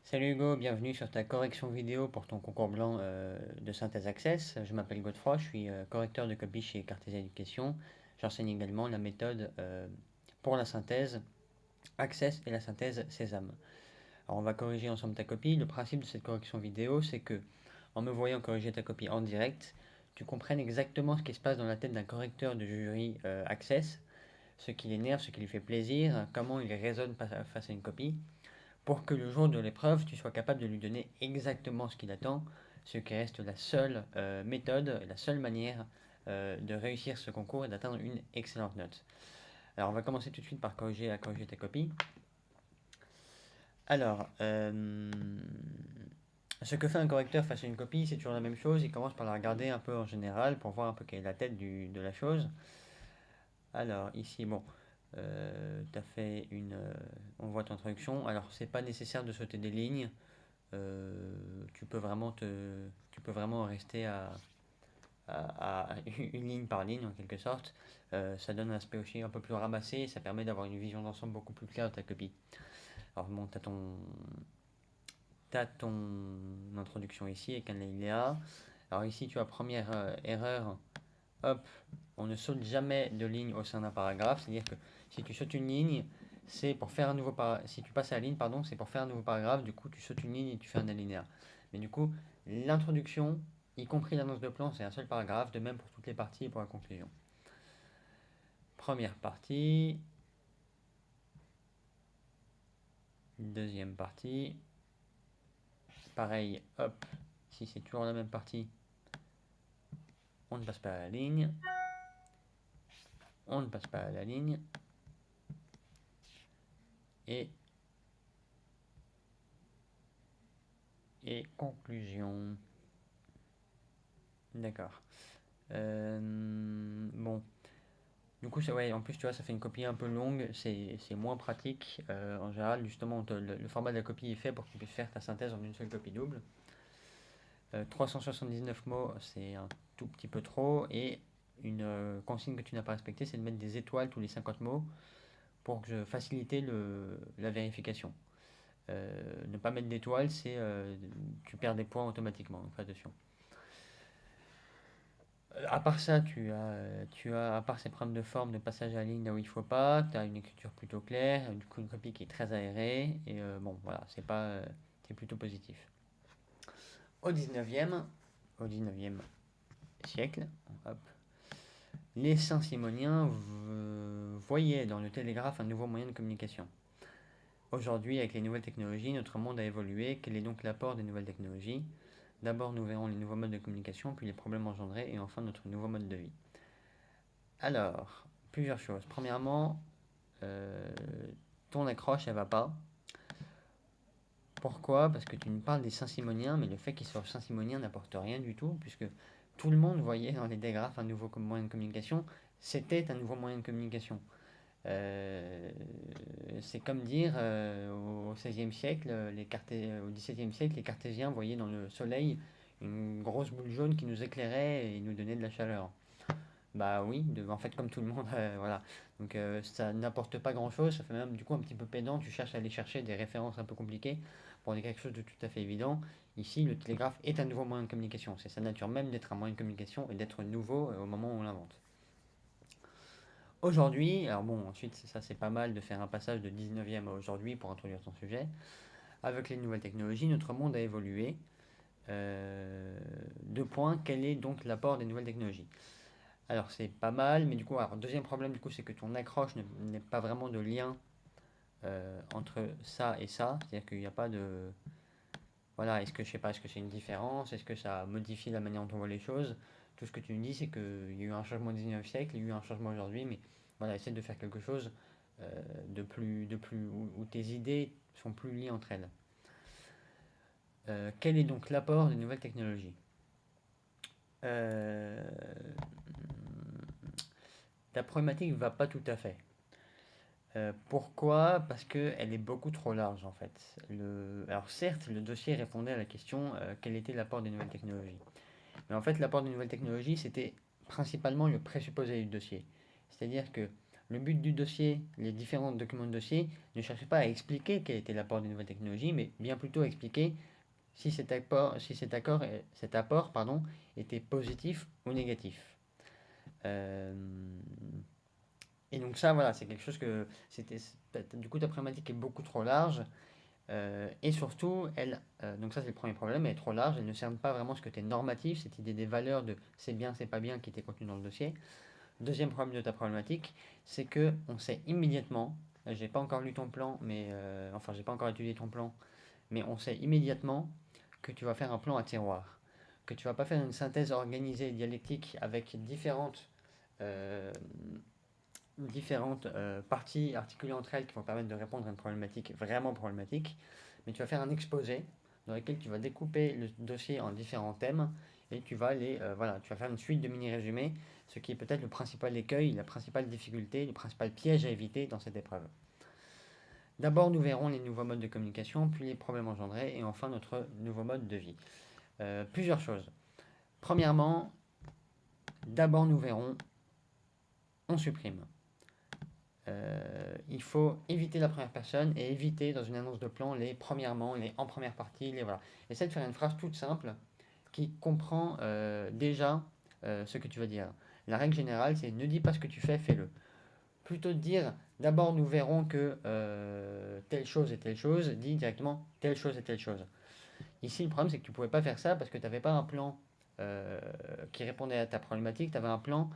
Salut Hugo, bienvenue sur ta correction vidéo pour ton concours blanc de synthèse Access. Je m'appelle Godefroy, je suis correcteur de copie chez Cartesia Éducation. J'enseigne également la méthode pour la synthèse Access et la synthèse Sésame. Alors on va corriger ensemble ta copie. Le principe de cette correction vidéo, c'est que en me voyant corriger ta copie en direct, tu comprennes exactement ce qui se passe dans la tête d'un correcteur de jury Access, ce qui l'énerve, ce qui lui fait plaisir, comment il raisonne face à une copie pour que le jour de l'épreuve, tu sois capable de lui donner exactement ce qu'il attend, ce qui reste la seule méthode, la seule manière de réussir ce concours et d'atteindre une excellente note. Alors on va commencer tout de suite par corriger ta copie. Alors, ce que fait un correcteur face à une copie, c'est toujours la même chose. Il commence par la regarder un peu en général pour voir un peu quelle est la tête de la chose. Alors ici, bon, tu as fait on voit ton introduction. Alors c'est pas nécessaire de sauter des lignes. Tu peux vraiment rester à une ligne par ligne en quelque sorte. Ça donne un aspect aussi un peu plus ramassé et ça permet d'avoir une vision d'ensemble beaucoup plus claire de ta copie. Alors bon, t'as ton introduction ici avec un alinéa. Alors ici tu as première erreur, hop, on ne saute jamais de ligne au sein d'un paragraphe, c'est-à-dire que si tu sautes une ligne, c'est pour faire un nouveau paragraphe. Si tu passes à la ligne, pardon, c'est pour faire un nouveau paragraphe, du coup tu sautes une ligne et tu fais un alinéa. Mais du coup, l'introduction, y compris l'annonce de plan, c'est un seul paragraphe, de même pour toutes les parties et pour la conclusion. Première partie, deuxième partie, pareil, hop, si c'est toujours la même partie, on ne passe pas à la ligne, on ne passe pas à la ligne, et, et conclusion. D'accord. Bon, du coup, ouais, en plus, tu vois, ça fait une copie un peu longue, c'est moins pratique. En général, justement, le format de la copie est fait pour que tu puisses faire ta synthèse en une seule copie double. 379 mots, c'est un tout petit peu trop. Et une consigne que tu n'as pas respectée, c'est de mettre des étoiles tous les 50 mots pour faciliter la vérification. Ne pas mettre d'étoiles, c'est tu perds des points automatiquement, donc fais attention. À part ça, à part ces problèmes de forme, de passage à la ligne là où il faut pas, tu as une écriture plutôt claire, du coup une copie qui est très aérée, et bon, voilà, c'est plutôt positif. Au 19e, au 19e siècle, hop, les Saint-Simoniens voyaient dans le télégraphe un nouveau moyen de communication. Aujourd'hui, avec les nouvelles technologies, notre monde a évolué. Quel est donc l'apport des nouvelles technologies? D'abord, nous verrons les nouveaux modes de communication, puis les problèmes engendrés, et enfin notre nouveau mode de vie. Alors, plusieurs choses. Premièrement, euh, ton accroche, elle va pas. Pourquoi? Parce que tu me parles des Saint-Simoniens, mais le fait qu'ils soient Saint-Simoniens n'apporte rien du tout, puisque tout le monde voyait dans les télégraphes un nouveau moyen de communication. C'était un nouveau moyen de communication. Euh, c'est comme dire au XVIe siècle, au XVIIe siècle, les Cartésiens voyaient dans le soleil une grosse boule jaune qui nous éclairait et nous donnait de la chaleur. Bah oui, en fait comme tout le monde, voilà. Donc ça n'apporte pas grand-chose, ça fait même du coup un petit peu pédant, tu cherches à aller chercher des références un peu compliquées pour dire quelque chose de tout à fait évident. Ici, le télégraphe est un nouveau moyen de communication, c'est sa nature même d'être un moyen de communication et d'être nouveau au moment où on l'invente. Aujourd'hui, alors bon, ensuite ça c'est pas mal de faire un passage de 19e à aujourd'hui pour introduire ton sujet. Avec les nouvelles technologies, notre monde a évolué. Deux points, quel est donc l'apport des nouvelles technologies? Alors c'est pas mal, mais du coup, alors, deuxième problème du coup, c'est que ton accroche n'est pas vraiment de lien entre ça et ça. C'est-à-dire qu'il n'y a pas de, voilà, est-ce que je sais pas, est-ce que c'est une différence, est-ce que ça modifie la manière dont on voit les choses? Tout ce que tu me dis, c'est qu'il y a eu un changement au 19e siècle, il y a eu un changement aujourd'hui, mais voilà, essaie de faire quelque chose où tes idées sont plus liées entre elles. Quel est donc l'apport des nouvelles technologies? Euh, Ta problématique va pas tout à fait. Pourquoi? Parce qu'elle est beaucoup trop large en fait. Alors certes, le dossier répondait à la question quel était l'apport des nouvelles technologies. Mais en fait, l'apport des nouvelles technologies, c'était principalement le présupposé du dossier. C'est-à-dire que Le but du dossier, les différents documents de dossier, ne cherchez pas à expliquer quel était l'apport des nouvelles technologies, mais bien plutôt à expliquer si cet apport pardon, était positif ou négatif. Euh, et donc ça, voilà, c'est quelque chose que du coup ta problématique est beaucoup trop large. Et surtout, donc ça c'est le premier problème, elle est trop large, elle ne cerne pas vraiment ce côté normatif, cette idée des valeurs de c'est bien, c'est pas bien qui était contenu dans le dossier. Deuxième problème de ta problématique, c'est que on sait immédiatement, j'ai pas encore lu ton plan, mais enfin j'ai pas encore étudié ton plan, mais on sait immédiatement que tu vas faire un plan à tiroir, que tu vas pas faire une synthèse organisée dialectique avec euh, différentes parties articulées entre elles qui vont permettre de répondre à une problématique vraiment problématique, mais tu vas faire un exposé dans lequel tu vas découper le dossier en différents thèmes et tu vas tu vas faire une suite de mini-résumés, ce qui est peut-être le principal écueil, la principale difficulté, le principal piège à éviter dans cette épreuve. D'abord, nous verrons les nouveaux modes de communication, puis les problèmes engendrés, et enfin notre nouveau mode de vie. Plusieurs choses. Premièrement, d'abord nous verrons, on supprime. Il faut éviter la première personne et éviter dans une annonce de plan les premièrement, les en première partie, les voilà. Essaie de faire une phrase toute simple qui comprend déjà ce que tu vas dire. La règle générale, c'est ne dis pas ce que tu fais, fais-le. Plutôt de dire d'abord nous verrons que telle chose et telle chose, dis directement telle chose et telle chose. Ici, le problème, c'est que tu ne pouvais pas faire ça parce que tu n'avais pas un plan qui répondait à ta problématique, tu avais un plan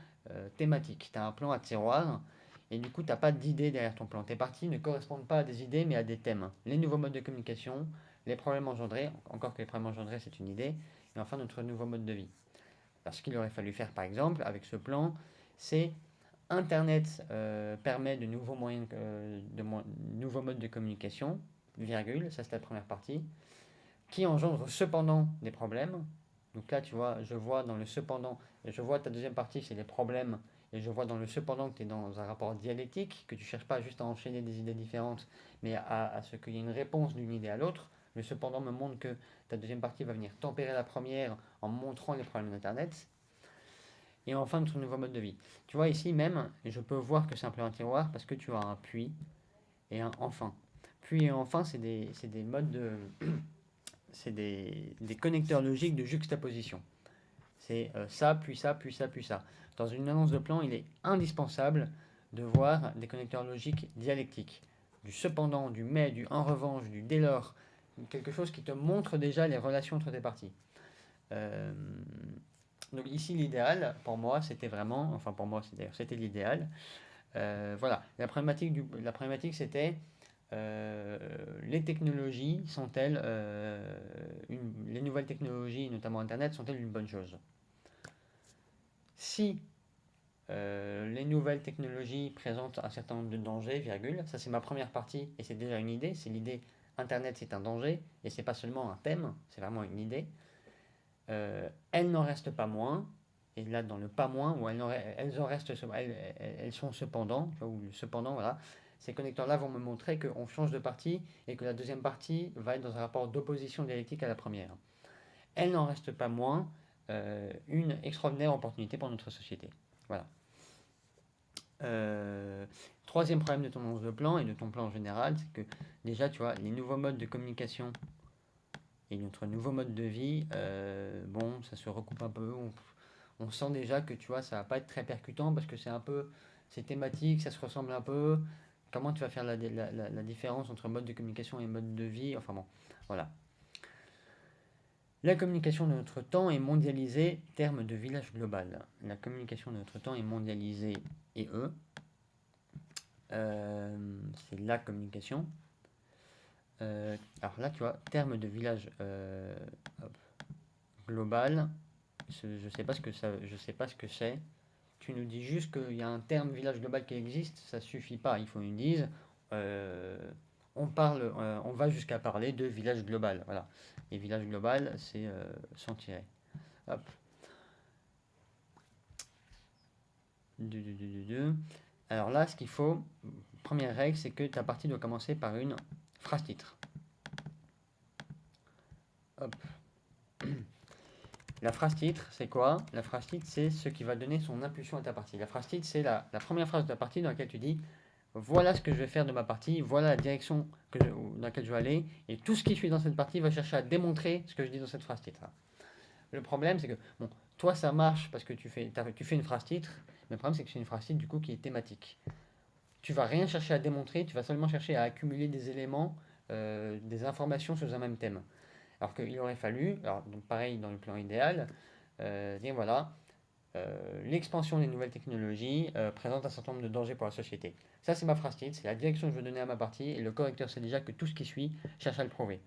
thématique, tu as un plan à tiroir, et du coup, tu n'as pas d'idées derrière ton plan. Tes parties ne correspondent pas à des idées, mais à des thèmes. Les nouveaux modes de communication, les problèmes engendrés, encore que les problèmes engendrés, c'est une idée, et enfin notre nouveau mode de vie. Alors, ce qu'il aurait fallu faire, par exemple, avec ce plan, c'est Internet permet de nouveaux moyens, nouveaux modes de communication, virgule, ça c'est la première partie qui engendre cependant des problèmes. Donc là, tu vois, je vois dans le cependant, et je vois ta deuxième partie, c'est les problèmes, et je vois dans le cependant que tu es dans un rapport dialectique, que tu ne cherches pas juste à enchaîner des idées différentes, mais à ce qu'il y ait une réponse d'une idée à l'autre. Le cependant me montre que ta deuxième partie va venir tempérer la première en montrant les problèmes d'Internet. Et enfin, notre nouveau mode de vie. Tu vois, ici même, je peux voir que c'est un peu un tiroir parce que tu as un puis et un enfin. Puis et enfin, c'est des modes de, c'est des connecteurs logiques de juxtaposition. C'est ça, puis ça, puis ça, puis ça. Dans une annonce de plan, il est indispensable de voir des connecteurs logiques dialectiques. Du cependant, du mais, du en revanche, du dès lors. Quelque chose qui te montre déjà les relations entre tes parties. Euh, donc ici, l'idéal, pour moi, c'était vraiment, enfin pour moi, c'était l'idéal. Voilà, la problématique c'était les technologies sont-elles, les nouvelles technologies, notamment Internet, sont-elles une bonne chose? Si les nouvelles technologies présentent un certain nombre de dangers, virgule, ça c'est ma première partie et c'est déjà une idée, c'est l'idée Internet c'est un danger et c'est pas seulement un thème, c'est vraiment une idée. Elles n'en restent pas moins, et là dans le pas moins, où elles sont cependant, ou cependant, voilà, ces connecteurs-là vont me montrer qu'on change de partie et que la deuxième partie va être dans un rapport d'opposition dialectique à la première. Elles n'en restent pas moins une extraordinaire opportunité pour notre société. Voilà. Troisième problème de ton annonce de plan et de ton plan en général, c'est que déjà, tu vois, les nouveaux modes de communication et notre nouveau mode de vie, bon, ça se recoupe un peu. On sent déjà que tu vois, ça va pas être très percutant parce que c'est thématique, ça se ressemble un peu. Comment tu vas faire la différence entre mode de communication et mode de vie? Enfin bon, voilà. La communication de notre temps est mondialisée, terme de village global. La communication de notre temps est mondialisée et c'est la communication. Alors là, tu vois, terme de village global, je sais pas ce que ça, je sais pas ce que c'est. Tu nous dis juste qu'il y a un terme village global qui existe, ça suffit pas. Il faut nous dise, euh, on va jusqu'à parler de village global. Voilà. Et village global, c'est sans tirer. Hop. Alors là, ce qu'il faut, première règle, c'est que ta partie doit commencer par une phrase titre. Hop. La phrase titre, c'est quoi? La phrase titre, c'est ce qui va donner son impulsion à ta partie. La phrase titre, c'est la première phrase de ta partie dans laquelle tu dis voilà ce que je vais faire de ma partie, voilà la direction dans laquelle je vais aller, et tout ce qui suit dans cette partie va chercher à démontrer ce que je dis dans cette phrase titre. Le problème, c'est que, bon, toi ça marche parce que tu fais une phrase titre, mais le problème, c'est que c'est une phrase titre du coup qui est thématique. Tu vas rien chercher à démontrer, tu vas seulement chercher à accumuler des éléments, des informations sur un même thème. Alors qu'il aurait fallu, alors, donc pareil dans le plan idéal, dire voilà, l'expansion des nouvelles technologies présente un certain nombre de dangers pour la société. Ça, c'est ma phrase titre, c'est la direction que je veux donner à ma partie, et le correcteur sait déjà que tout ce qui suit cherche à le prouver.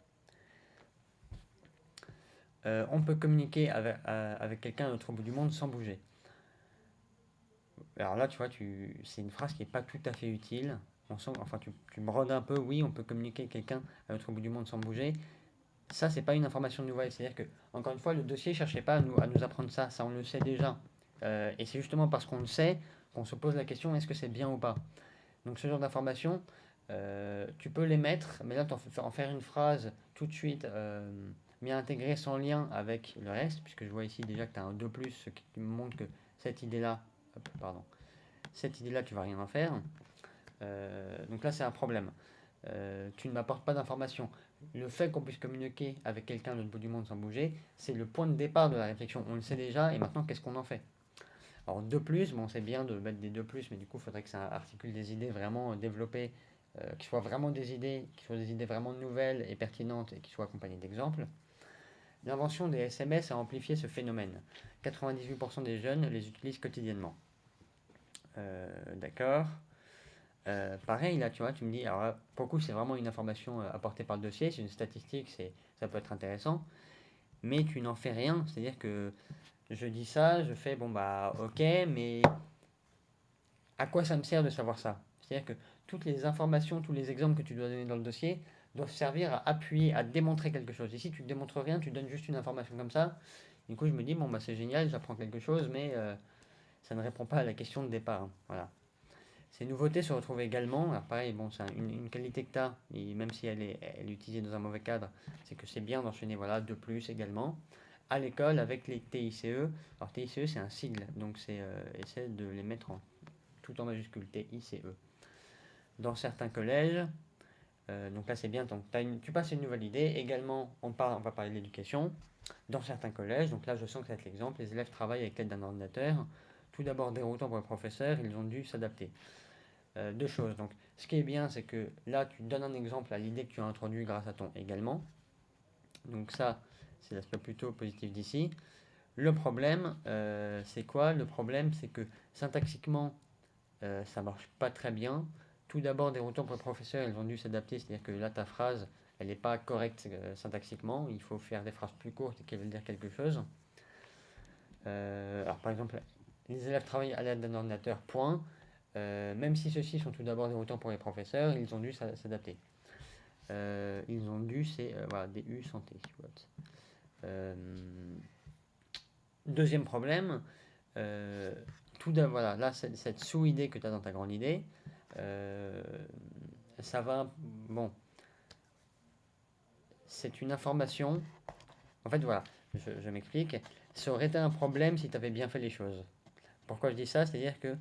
On peut communiquer avec quelqu'un à l'autre bout du monde sans bouger. Alors là, tu vois, c'est une phrase qui n'est pas tout à fait utile. On sent, enfin, tu brodes un peu, oui, on peut communiquer avec quelqu'un à l'autre bout du monde sans bouger. Ça, c'est pas une information nouvelle. C'est-à-dire que, encore une fois, le dossier ne cherchait pas à nous apprendre ça. Ça, on le sait déjà. Et c'est justement parce qu'on le sait qu'on se pose la question est-ce que c'est bien ou pas. Donc, ce genre d'informations, tu peux les mettre, mais là, en faire une phrase tout de suite bien intégrée sans lien avec le reste, puisque je vois ici déjà que tu as un 2, ce qui me montre que cette idée-là, tu vas rien en faire. Donc là, c'est un problème. Tu ne m'apportes pas d'informations. Le fait qu'on puisse communiquer avec quelqu'un de l'autre bout du monde sans bouger, c'est le point de départ de la réflexion. On le sait déjà, et maintenant, qu'est-ce qu'on en fait? Alors, bon, c'est bien de mettre des 2+, mais du coup, il faudrait que ça articule des idées vraiment développées, qui soient vraiment des idées, qui soient des idées vraiment nouvelles et pertinentes, et qui soient accompagnées d'exemples. L'invention des SMS a amplifié ce phénomène. 98% des jeunes les utilisent quotidiennement. D'accord. Pareil, là, tu vois, tu me dis, alors là, pour le coup, c'est vraiment une information apportée par le dossier, c'est une statistique, ça peut être intéressant, mais tu n'en fais rien. C'est-à-dire que je dis ça, je fais, bon, bah, ok, mais à quoi ça me sert de savoir ça? C'est-à-dire que toutes les informations, tous les exemples que tu dois donner dans le dossier doivent servir à appuyer, à démontrer quelque chose. Ici, tu ne démontres rien, tu donnes juste une information comme ça. Du coup, je me dis, bon, bah, c'est génial, j'apprends quelque chose, mais ça ne répond pas à la question de départ, hein. Voilà. Ces nouveautés se retrouvent également, alors pareil, bon, c'est une qualité que tu as, et même si elle est utilisée dans un mauvais cadre, c'est que c'est bien d'enchaîner voilà, 2 également, à l'école avec les TICE. Alors TICE, c'est un sigle, donc essaie de les mettre tout en majuscule, TICE. Dans certains collèges, donc là c'est bien, donc tu passes une nouvelle idée. Également, on va parler de l'éducation. Dans certains collèges, donc là je sens que ça va être l'exemple, les élèves travaillent avec l'aide d'un ordinateur. Tout d'abord déroutant pour les professeurs, ils ont dû s'adapter. 2 choses. Donc, ce qui est bien, c'est que là, tu donnes un exemple à l'idée que tu as introduit grâce à ton également. Donc ça, c'est l'aspect plutôt positif d'ici. Le problème, c'est quoi? Le problème, c'est que syntaxiquement, ça marche pas très bien. Tout d'abord, des retours pour le professeur, ils ont dû s'adapter. C'est-à-dire que là, ta phrase, elle n'est pas correcte syntaxiquement. Il faut faire des phrases plus courtes et qui veulent dire quelque chose. Alors, par exemple, les élèves travaillent à l'aide d'un ordinateur, point. Même si ceux-ci sont tout d'abord déroutants pour les professeurs, ils ont dû s'adapter. Ils ont dû, c'est voilà, DU santé. Euh, Deuxième problème, voilà, là, cette sous-idée que tu as dans ta grande idée, ça va. Bon, c'est une information. En fait, voilà, je m'explique. Ça aurait été un problème si tu avais bien fait les choses. Pourquoi je dis ça? C'est-à-dire que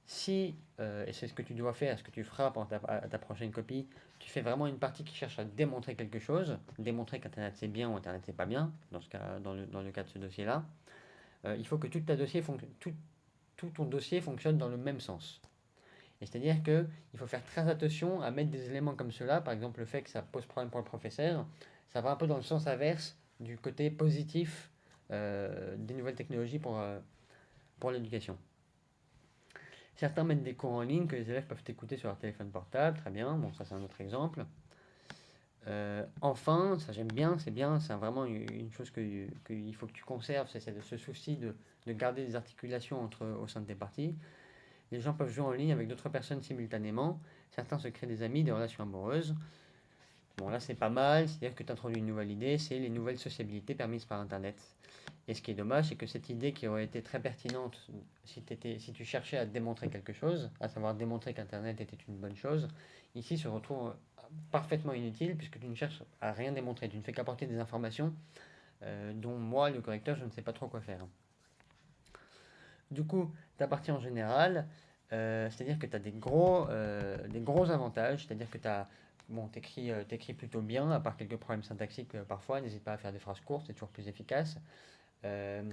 si, et c'est ce que tu dois faire, ce que tu feras pour ta prochaine copie, tu fais vraiment une partie qui cherche à démontrer quelque chose, démontrer qu'Internet c'est bien ou Internet c'est pas bien, dans le cas de ce dossier-là, il faut que tout ton dossier fonctionne dans le même sens. Et c'est-à-dire qu'il faut faire très attention à mettre des éléments comme cela, par exemple le fait que ça pose problème pour le professeur, ça va un peu dans le sens inverse du côté positif des nouvelles technologies pour l'éducation. Certains mettent des cours en ligne que les élèves peuvent écouter sur leur téléphone portable, très bien, bon ça c'est un autre exemple. Enfin, ça j'aime bien, c'est vraiment une chose qu'il faut que tu conserves, c'est ce souci de garder des articulations au sein de tes parties. Les gens peuvent jouer en ligne avec d'autres personnes simultanément, certains se créent des amis, des relations amoureuses. Bon là c'est pas mal, c'est-à-dire que tu introduis une nouvelle idée, c'est les nouvelles sociabilités permises par Internet. Et ce qui est dommage, c'est que cette idée qui aurait été très pertinente si tu cherchais à démontrer quelque chose, à savoir démontrer qu'Internet était une bonne chose, ici se retrouve parfaitement inutile puisque tu ne cherches à rien démontrer, tu ne fais qu'apporter des informations dont moi, le correcteur, je ne sais pas trop quoi faire. Du coup, ta partie en général, c'est-à-dire que tu as des gros avantages, c'est-à-dire que bon, t'écris plutôt bien, à part quelques problèmes syntaxiques parfois, n'hésite pas à faire des phrases courtes, c'est toujours plus efficace. Euh,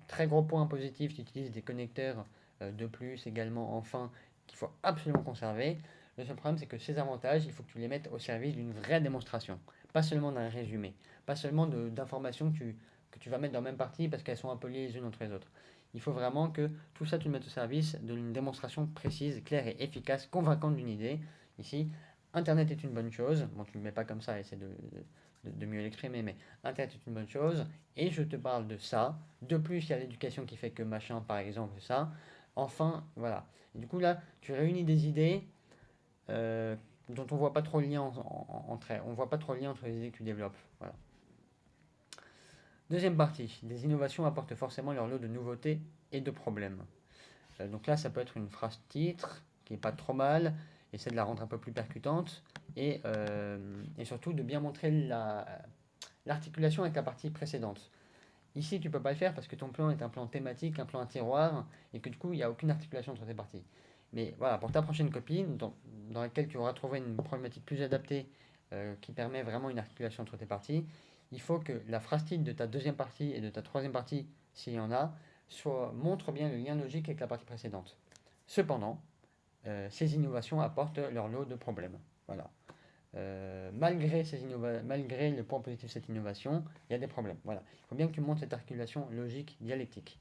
Très gros point positif, tu utilises des connecteurs de plus également, enfin, qu'il faut absolument conserver. Le seul problème, c'est que ces avantages, il faut que tu les mettes au service d'une vraie démonstration, pas seulement d'un résumé, pas seulement d'informations que tu vas mettre dans la même partie parce qu'elles sont un peu liées les unes entre les autres. Il faut vraiment que tout ça, tu le mettes au service d'une démonstration précise, claire et efficace, convaincante d'une idée. Ici, Internet est une bonne chose. Bon, tu ne le mets pas comme ça, essaie de mieux l'exprimer, mais Internet est une bonne chose. Et je te parle de ça. De plus, il y a l'éducation qui fait que machin, par exemple, ça. Enfin, voilà. Et du coup, là, tu réunis des idées euh, dont on voit pas trop le lien entre elles. On voit pas trop le lien entre les idées que tu développes. Voilà. Deuxième partie. Des innovations apportent forcément leur lot de nouveautés et de problèmes. Donc là, ça peut être une phrase titre qui est pas trop mal. Essaie de la rendre un peu plus percutante. Et surtout de bien montrer l'articulation avec la partie précédente. Ici, tu ne peux pas le faire parce que ton plan est un plan thématique, un plan à tiroir, et que du coup, il n'y a aucune articulation entre tes parties. Mais voilà, pour ta prochaine copie, dans laquelle tu auras trouvé une problématique plus adaptée, qui permet vraiment une articulation entre tes parties, il faut que la phrase titre de ta deuxième partie et de ta troisième partie, s'il y en a, montre bien le lien logique avec la partie précédente. Cependant, ces innovations apportent leur lot de problèmes. Voilà. Malgré le point positif de cette innovation, il y a des problèmes. Voilà. Il faut bien que tu montres cette articulation logique dialectique.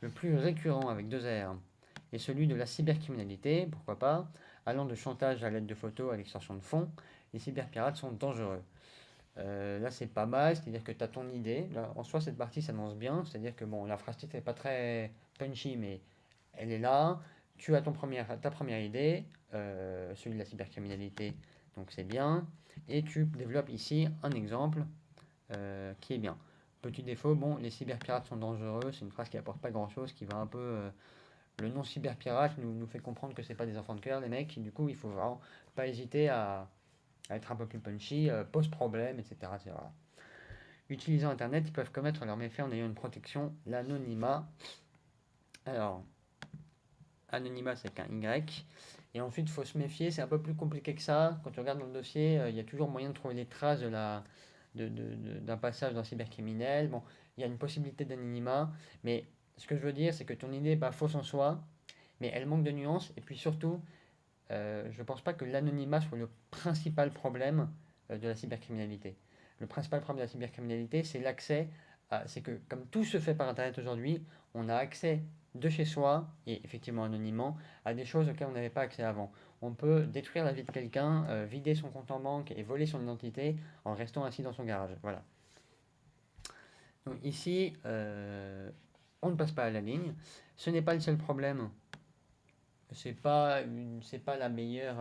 Le plus récurrent avec deux R est celui de la cybercriminalité, pourquoi pas, allant de chantage à l'aide de photos à l'extorsion de fonds. Les cyberpirates sont dangereux. Là, c'est pas mal, c'est-à-dire que tu as ton idée. Là, en soi, cette partie s'annonce bien, c'est-à-dire que bon, la phrase titre n'est pas très punchy, mais elle est là. Tu as ta première idée, celui de la cybercriminalité, donc c'est bien. Et tu développes ici un exemple qui est bien. Petit défaut, bon, les cyberpirates sont dangereux, c'est une phrase qui apporte pas grand-chose, qui va un peu... le nom cyberpirate nous fait comprendre que c'est pas des enfants de cœur, les mecs. Du coup, il faut vraiment pas hésiter à être un peu plus punchy, pose problème, etc., etc. Utilisant Internet, ils peuvent commettre leurs méfaits en ayant une protection, l'anonymat. Alors, anonymat c'est qu'un Y. Et ensuite, il faut se méfier, c'est un peu plus compliqué que ça. Quand tu regardes dans le dossier, il y a toujours moyen de trouver les traces d'un passage d'un cybercriminel. Bon, il y a une possibilité d'anonymat, mais ce que je veux dire, c'est que ton idée n'est pas fausse en soi, mais elle manque de nuances. Et puis surtout, je ne pense pas que l'anonymat soit le principal problème de la cybercriminalité. Le principal problème de la cybercriminalité, c'est l'accès c'est que comme tout se fait par Internet aujourd'hui, on a accès de chez soi, et effectivement anonymement, à des choses auxquelles on n'avait pas accès avant. On peut détruire la vie de quelqu'un, vider son compte en banque et voler son identité en restant assis dans son garage. Voilà. Donc ici, on ne passe pas à la ligne. Ce n'est pas le seul problème. C'est pas la meilleure.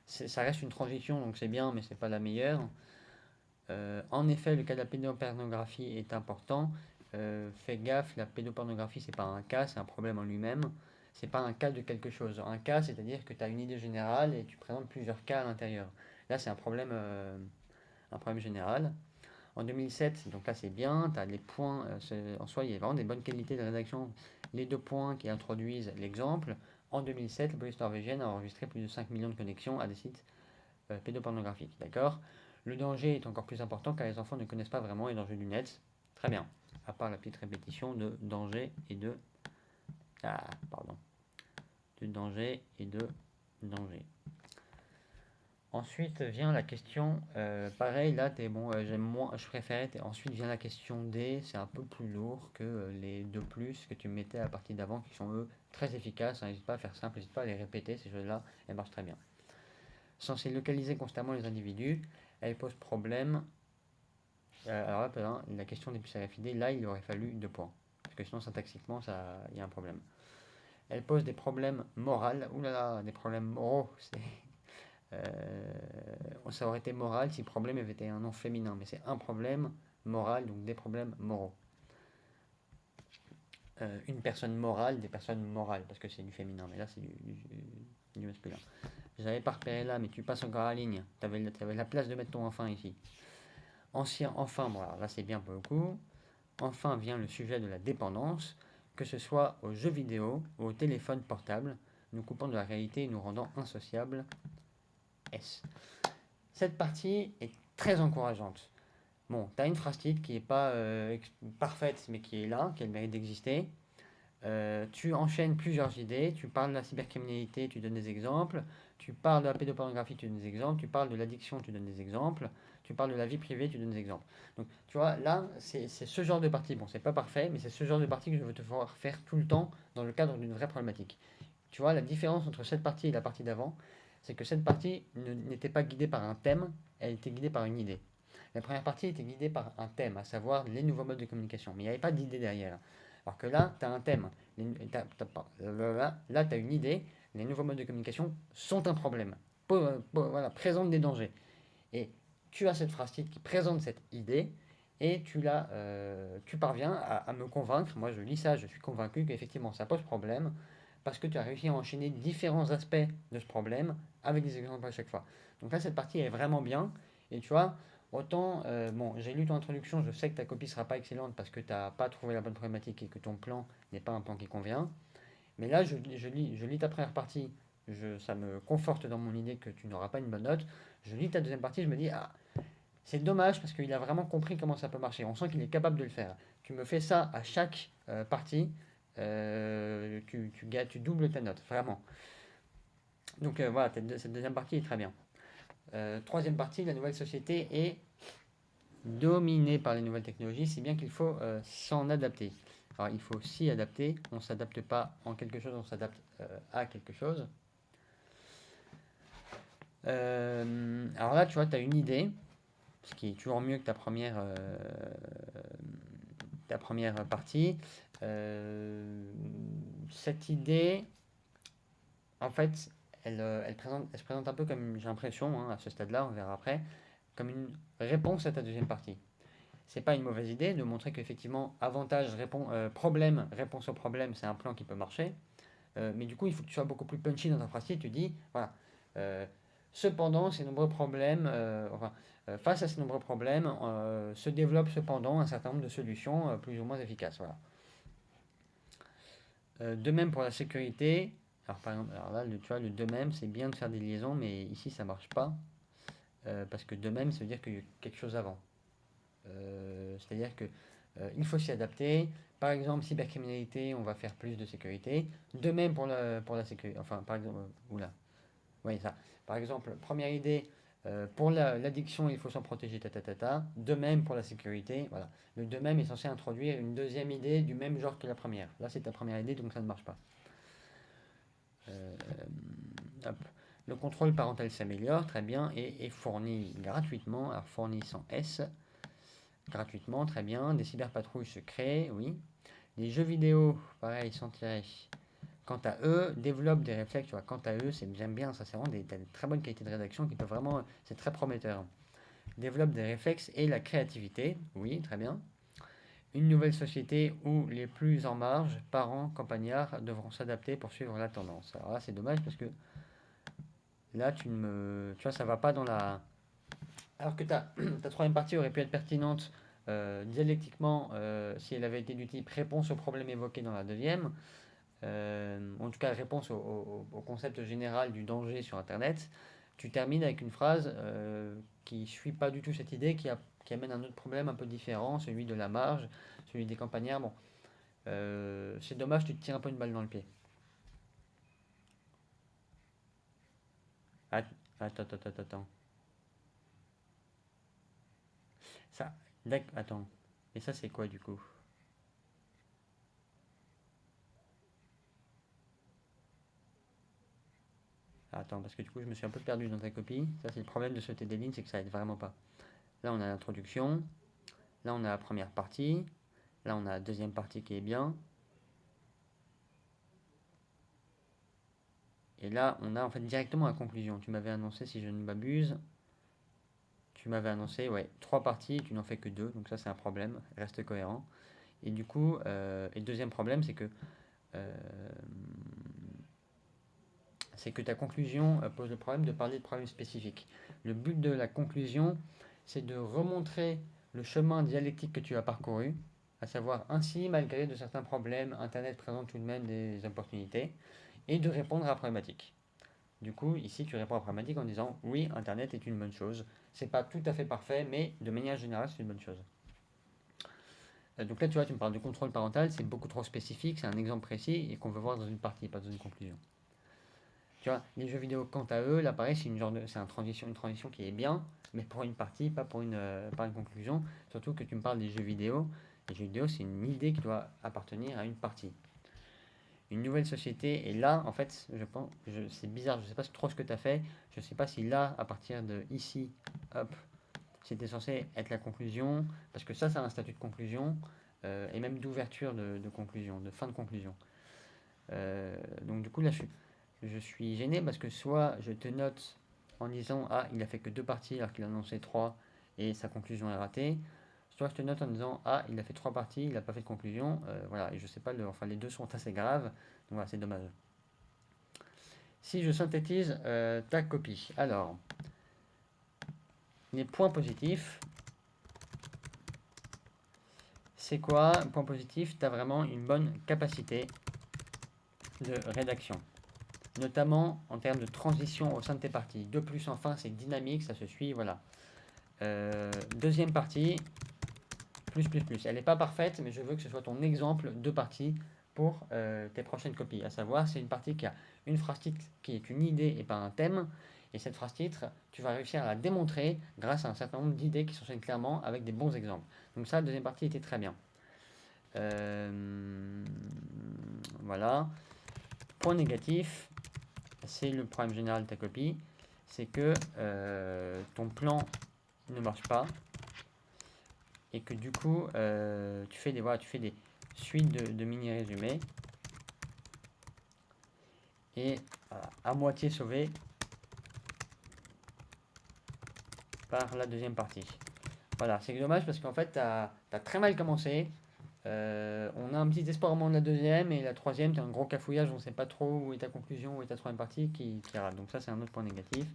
Ça reste une transition, donc c'est bien, mais c'est pas la meilleure. En effet, le cas de la pédopornographie est important. Fais gaffe, la pédopornographie, c'est pas un cas, c'est un problème en lui-même. C'est pas un cas de quelque chose. Un cas, c'est-à-dire que tu as une idée générale et tu présentes plusieurs cas à l'intérieur. Là, c'est un problème général. En 2007, donc là c'est bien, tu as les points, en soi il y a vraiment des bonnes qualités de rédaction, les deux points qui introduisent l'exemple. En 2007, la police norvégienne a enregistré plus de 5 millions de connexions à des sites pédopornographiques. D'accord. Le danger est encore plus important car les enfants ne connaissent pas vraiment les dangers du net. Très bien. À part la petite répétition de danger et de... Ah, pardon. De danger et de danger. Ensuite vient la question, pareil là t'es bon, j'aime moins, je préférais, ensuite vient la question D, c'est un peu plus lourd que les deux plus que tu mettais à la partie d'avant qui sont eux très efficaces, hein, n'hésite pas à faire simple, n'hésite pas à les répéter, ces choses-là, elles marchent très bien. Censée localiser constamment les individus, elle pose problème. Alors là, la question des puces RFID, là il aurait fallu 2 points. Parce que sinon syntaxiquement, il y a un problème. Elle pose des problèmes moraux. Oulala, des problèmes moraux. Ça aurait été moral si problème avait été un nom féminin. Mais c'est un problème moral, donc des problèmes moraux. Une personne morale, des personnes morales, parce que c'est du féminin. Mais là, c'est du masculin. J'avais pas repéré là, mais tu passes encore à la ligne. T'avais la place de mettre ton enfin ici. Enfin, bon, alors là c'est bien pour le coup. Enfin vient le sujet de la dépendance, que ce soit aux jeux vidéo ou au téléphone portable, nous coupant de la réalité et nous rendant insociables. S. Cette partie est très encourageante. Bon, tu as une phrase titre qui n'est pas parfaite, mais qui est là, qui a le mérite d'exister. Tu enchaînes plusieurs idées, tu parles de la cybercriminalité, tu donnes des exemples, tu parles de la pédopornographie, tu donnes des exemples, tu parles de l'addiction, tu donnes des exemples, tu parles de la vie privée, tu donnes des exemples. Donc, tu vois, là, c'est ce genre de partie. Bon, c'est pas parfait, mais c'est ce genre de partie que je veux te voir faire tout le temps dans le cadre d'une vraie problématique. Tu vois, la différence entre cette partie et la partie d'avant, c'est que cette partie n'était pas guidée par un thème, elle était guidée par une idée. La première partie était guidée par un thème, à savoir les nouveaux modes de communication, mais il n'y avait pas d'idée derrière. Alors que là, tu as un thème, là, tu as une idée, les nouveaux modes de communication sont un problème, voilà, présentent des dangers. Et tu as cette phrase titre qui présente cette idée, et tu parviens à me convaincre, moi je lis ça, je suis convaincu qu'effectivement ça pose problème, parce que tu as réussi à enchaîner différents aspects de ce problème avec des exemples à chaque fois. Donc là, cette partie est vraiment bien, et tu vois, autant, bon, j'ai lu ton introduction, je sais que ta copie sera pas excellente parce que tu n'as pas trouvé la bonne problématique et que ton plan n'est pas un plan qui convient, mais là, je lis ta première partie, ça me conforte dans mon idée que tu n'auras pas une bonne note. Je lis ta deuxième partie, je me dis, ah, c'est dommage parce qu'il a vraiment compris comment ça peut marcher. On sent qu'il est capable de le faire. Tu me fais ça à chaque partie, tu doubles ta note, vraiment. Donc voilà, cette deuxième partie est très bien. Troisième partie, la nouvelle société est dominée par les nouvelles technologies, si bien qu'il faut s'en adapter. Alors il faut s'y adapter, on ne s'adapte pas en quelque chose, on s'adapte à quelque chose. Alors là, tu vois, tu as une idée, ce qui est toujours mieux que ta première partie. Cette idée, en fait, elle se présente un peu comme, j'ai l'impression, hein, à ce stade-là, on verra après, comme une réponse à ta deuxième partie. C'est pas une mauvaise idée de montrer qu'effectivement, problème, réponse au problème, c'est un plan qui peut marcher. Mais du coup, il faut que tu sois beaucoup plus punchy dans ta phrase. Tu dis, voilà, euh, cependant, ces nombreux problèmes, face à ces nombreux problèmes, se développent cependant un certain nombre de solutions plus ou moins efficaces. Voilà. De même pour la sécurité. Alors, par exemple, alors là, tu vois, le de même, c'est bien de faire des liaisons, mais ici, ça marche pas. Parce que de même, ça veut dire qu'il y a quelque chose avant. C'est-à-dire que il faut s'y adapter. Par exemple, cybercriminalité, on va faire plus de sécurité. De même pour la sécurité. Enfin, par exemple, oula. Oui, ça. Par exemple, première idée, pour l'addiction, il faut s'en protéger, ta, ta, ta, ta. De même pour la sécurité, voilà. Le de même est censé introduire une deuxième idée du même genre que la première. Là, c'est ta première idée, donc ça ne marche pas. Euh, hop. Le contrôle parental s'améliore, très bien, et est fourni gratuitement, alors fourni sans S, gratuitement, très bien. Des cyberpatrouilles se créent, oui. Les jeux vidéo, pareil, sont tirés. Quant à eux, développent des réflexes, tu vois, quant à eux, j'aime bien, ça c'est vraiment des très bonnes qualités de rédaction qui peuvent vraiment, c'est très prometteur. Développent des réflexes et la créativité, oui, très bien. Une nouvelle société où les plus en marge, parents, campagnards, devront s'adapter pour suivre la tendance. Alors là, c'est dommage parce que là, tu vois, ça va pas dans la. Alors que ta troisième partie aurait pu être pertinente dialectiquement si elle avait été du type réponse au problème évoqué dans la deuxième. En tout cas réponse au concept général du danger sur Internet, tu termines avec une phrase qui ne suit pas du tout cette idée, qui amène un autre problème un peu différent, celui de la marge, celui des campagnards. Bon, c'est dommage, tu te tires un peu une balle dans le pied. Attends. Ça, attends. Et ça, c'est quoi du coup? Attends, parce que du coup, je me suis un peu perdu dans ta copie. Ça, c'est le problème de sauter des lignes, c'est que ça aide vraiment pas. Là, on a l'introduction. Là, on a la première partie. Là, on a la deuxième partie qui est bien. Et là, on a en fait directement la conclusion. Tu m'avais annoncé, si je ne m'abuse, tu m'avais annoncé, ouais, trois parties, tu n'en fais que deux, donc ça c'est un problème, reste cohérent. Et du coup, et deuxième problème, euh, c'est que ta conclusion pose le problème de parler de problèmes spécifiques. Le but de la conclusion, c'est de remontrer le chemin dialectique que tu as parcouru, à savoir ainsi, malgré de certains problèmes, Internet présente tout de même des opportunités, et de répondre à la problématique. Du coup, ici, tu réponds à la problématique en disant oui, Internet est une bonne chose. C'est pas tout à fait parfait, mais de manière générale, c'est une bonne chose. Donc là, tu vois, tu me parles de contrôle parental, c'est beaucoup trop spécifique, c'est un exemple précis et qu'on veut voir dans une partie, pas dans une conclusion. Tu vois, les jeux vidéo, quant à eux, là, pareil, c'est une transition qui est bien, mais pour une partie, pas une conclusion. Surtout que tu me parles des jeux vidéo. Les jeux vidéo, c'est une idée qui doit appartenir à une partie. Une nouvelle société, et là, en fait, c'est bizarre, je sais pas trop ce que tu as fait. Je sais pas si là, à partir de ici, hop, c'était censé être la conclusion, parce que ça a un statut de conclusion, et même d'ouverture de conclusion, de fin de conclusion. Donc du coup, là, je suis gêné parce que soit je te note en disant ah, il a fait que deux parties alors qu'il a annoncé trois et sa conclusion est ratée, soit je te note en disant ah, il a fait trois parties, il n'a pas fait de conclusion, voilà, et je sais pas, enfin les deux sont assez graves, donc voilà, c'est dommage. Si je synthétise ta copie, alors les points positifs, c'est quoi? Point positif, tu as vraiment une bonne capacité de rédaction, notamment en termes de transition au sein de tes parties. De plus, enfin, c'est dynamique, ça se suit, voilà. Deuxième partie, plus. Elle n'est pas parfaite, mais je veux que ce soit ton exemple de partie pour tes prochaines copies. À savoir, c'est une partie qui a une phrase titre qui est une idée et pas un thème. Et cette phrase titre, tu vas réussir à la démontrer grâce à un certain nombre d'idées qui s'enchaînent clairement avec des bons exemples. Donc ça, la deuxième partie était très bien. Voilà. Point négatif, c'est le problème général de ta copie, c'est que ton plan ne marche pas et que du coup tu fais des suites de mini résumés et à moitié sauvé par la deuxième partie. Voilà, c'est dommage parce qu'en fait tu as très mal commencé. On a un petit espoir au moment de la deuxième et la troisième, tu as un gros cafouillage, on ne sait pas trop où est ta conclusion, où est ta troisième partie qui rate. Donc ça c'est un autre point négatif.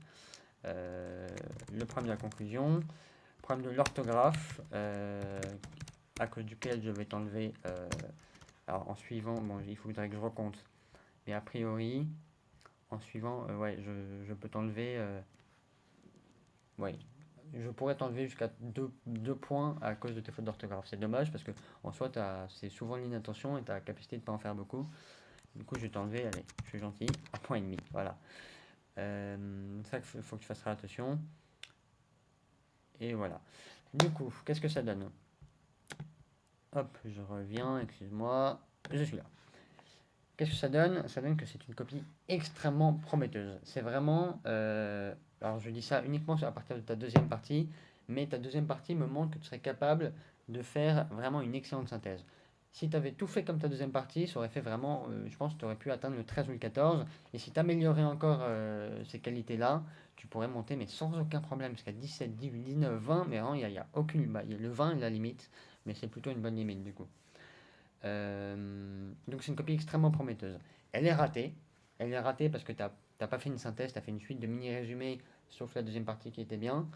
Le problème de la conclusion, problème de l'orthographe, à cause duquel je vais t'enlever. Alors en suivant, bon, il faudrait que je recompte, mais a priori, en suivant, ouais, je peux t'enlever. Ouais, je pourrais t'enlever jusqu'à 2 points à cause de tes fautes d'orthographe. C'est dommage parce que en soi, c'est souvent l'inattention et tu as la capacité de ne pas en faire beaucoup. Du coup, je vais t'enlever, allez, je suis gentil, 1,5 point. Voilà. Ça, il faut que tu fasses très attention. Et voilà. Du coup, qu'est-ce que ça donne? Hop, je reviens, excuse-moi. Je suis là. Qu'est-ce que ça donne? Ça donne que c'est une copie extrêmement prometteuse. C'est vraiment... alors je dis ça uniquement à partir de ta deuxième partie, mais ta deuxième partie me montre que tu serais capable de faire vraiment une excellente synthèse. Si tu avais tout fait comme ta deuxième partie, ça aurait fait vraiment, je pense que tu aurais pu atteindre le 13 ou le 14. Et si tu améliorais encore ces qualités-là, tu pourrais monter, mais sans aucun problème, jusqu'à 17, 18, 19, 20. Mais vraiment, il n'y a aucune. Bah, le 20 est la limite, mais c'est plutôt une bonne limite du coup. Donc c'est une copie extrêmement prometteuse. Elle est ratée. Elle est ratée parce que tu n'as pas fait une synthèse, tu as fait une suite de mini-résumés, sauf la deuxième partie qui était bien.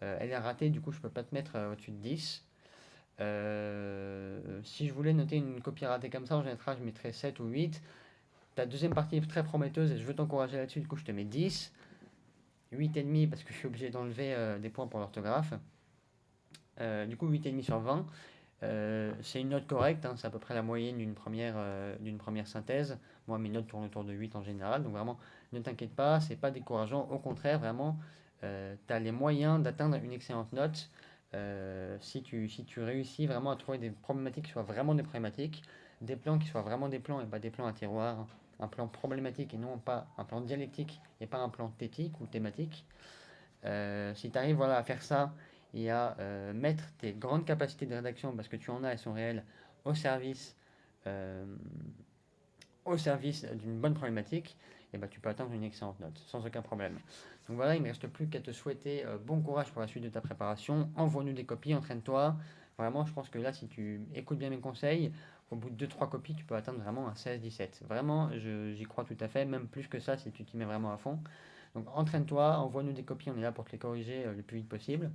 Elle est ratée, du coup je peux pas te mettre au-dessus de 10. Si je voulais noter une copie ratée comme ça, en général je mettrais 7 ou 8. Ta deuxième partie est très prometteuse et je veux t'encourager là-dessus, du coup je te mets 10. 8,5 parce que je suis obligé d'enlever des points pour l'orthographe. Du coup 8,5 sur 20. C'est une note correcte, hein, c'est à peu près la moyenne d'une première synthèse. Moi, mes notes tournent autour de 8 en général, donc vraiment, ne t'inquiète pas, c'est pas décourageant. Au contraire, vraiment, tu as les moyens d'atteindre une excellente note si tu réussis vraiment à trouver des problématiques qui soient vraiment des problématiques, des plans qui soient vraiment des plans et pas des plans à tiroir, hein. Un plan problématique et non pas un plan dialectique et pas un plan thétique ou thématique. Si tu arrives voilà, à faire ça et à mettre tes grandes capacités de rédaction, parce que tu en as, elles sont réelles, au service, euh, au service d'une bonne problématique, et ben, tu peux atteindre une excellente note, sans aucun problème. Donc voilà, il ne me reste plus qu'à te souhaiter bon courage pour la suite de ta préparation. Envoie-nous des copies, entraîne-toi. Vraiment, je pense que là, si tu écoutes bien mes conseils, au bout de 2-3 copies, tu peux atteindre vraiment un 16-17. Vraiment, j'y crois tout à fait, même plus que ça si tu t'y mets vraiment à fond. Donc entraîne-toi, envoie-nous des copies, on est là pour te les corriger le plus vite possible.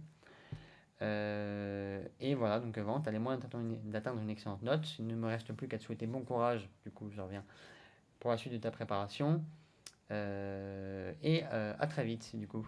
Et voilà, donc vraiment, tu as les moyens d'atteindre une excellente note. Il ne me reste plus qu'à te souhaiter bon courage, du coup, je reviens, pour la suite de ta préparation. Et à très vite, du coup.